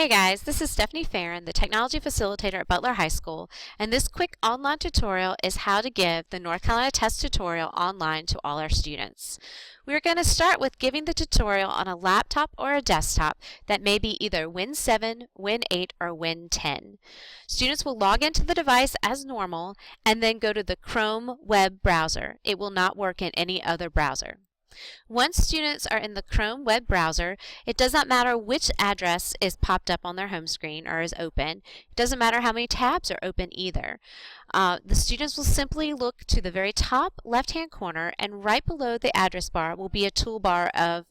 Hey guys, this is Stephanie Farron, the Technology Facilitator at Butler High School, and this quick online tutorial is how to give the North Carolina Test tutorial online to all our students. We're going to start with giving the tutorial on a laptop or a desktop that may be either Win 7, Win 8, or Win 10. Students will log into the device as normal and then go to the Chrome web browser. It will not work in any other browser. Once students are in the Chrome web browser, it does not matter which address is popped up on their home screen or is open. It doesn't matter how many tabs are open either. The students will simply look to the very top left-hand corner, and right below the address bar will be a toolbar of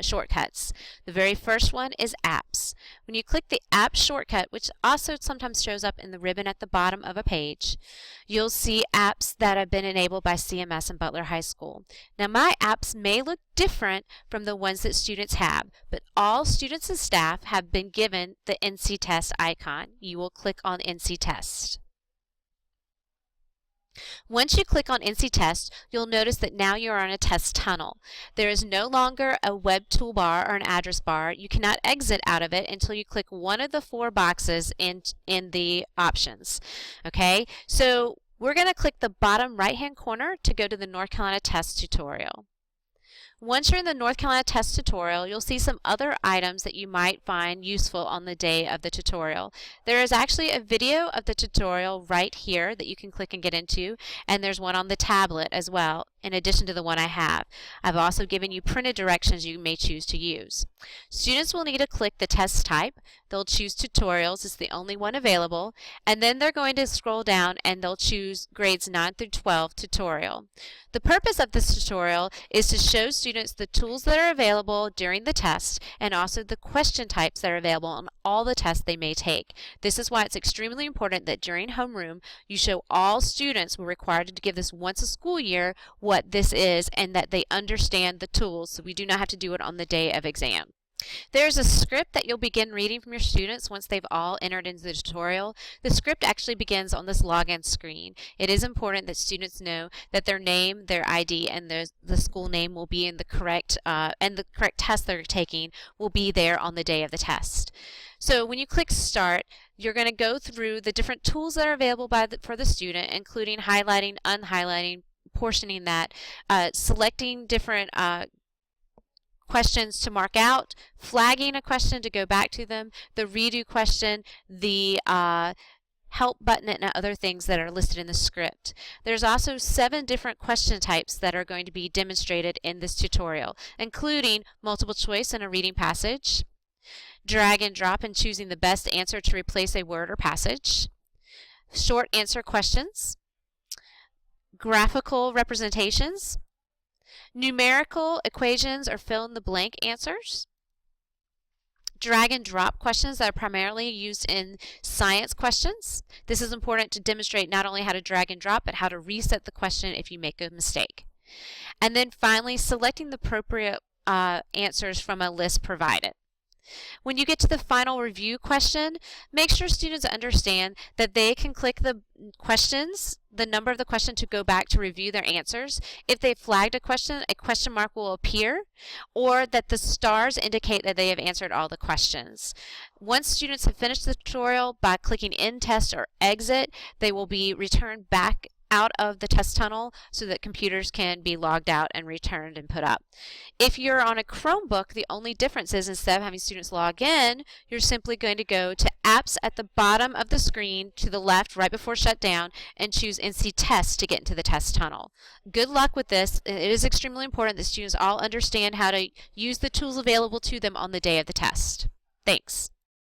shortcuts. The very first one is Apps. When you click the Apps shortcut, which also sometimes shows up in the ribbon at the bottom of a page, you'll see apps that have been enabled by CMS and Butler High School. Now, my apps may look different from the ones that students have, but all students and staff have been given the NC Test icon. You will click on NC Test. Once you click on NC Test, you'll notice that now you're on a test tunnel. There is no longer a web toolbar or an address bar. You cannot exit out of it until you click one of the four boxes in the options. Okay, so we're going to click the bottom right-hand corner to go to the North Carolina Test tutorial. Once you're in the North Carolina Test tutorial, you'll see some other items that you might find useful on the day of the tutorial. There is actually a video of the tutorial right here that you can click and get into, and there's one on the tablet as well, in addition to the one I have. I've also given you printed directions you may choose to use. Students will need to click the test type. They'll choose tutorials, it's the only one available, and then they're going to scroll down and they'll choose grades 9 through 12 tutorial. The purpose of this tutorial is to show students the tools that are available during the test and also the question types that are available on all the tests they may take. This is why it's extremely important that during homeroom you show all students, we're required to give this once a school year, what this is and that they understand the tools, so we do not have to do it on the day of exam. There's a script that you'll begin reading from your students once they've all entered into the tutorial. The script actually begins on this login screen. It is important that students know that their name, their ID, and the school name will be in the correct and the correct test they're taking will be there on the day of the test. So when you click Start, you're going to go through the different tools that are available for the student, including highlighting, unhighlighting, portioning that, selecting different questions to mark out, flagging a question to go back to them, the redo question, the help button, and other things that are listed in the script. There's also 7 different question types that are going to be demonstrated in this tutorial, including multiple choice in a reading passage, drag and drop and choosing the best answer to replace a word or passage, short answer questions, graphical representations, numerical equations or fill-in-the-blank answers, drag and drop questions that are primarily used in science questions. This is important to demonstrate not only how to drag and drop, but how to reset the question if you make a mistake. And then finally, selecting the appropriate answers from a list provided. When you get to the final review question, make sure students understand that they can click the questions, the number of the question, to go back to review their answers. If they flagged a question mark will appear, or that the stars indicate that they have answered all the questions. Once students have finished the tutorial, by clicking End Test or Exit, they will be returned back out of the test tunnel so that computers can be logged out and returned and put up. If you're on a Chromebook, the only difference is instead of having students log in, you're simply going to go to Apps at the bottom of the screen to the left right before shutdown and choose NC Test to get into the test tunnel. Good luck with this. It is extremely important that students all understand how to use the tools available to them on the day of the test. Thanks.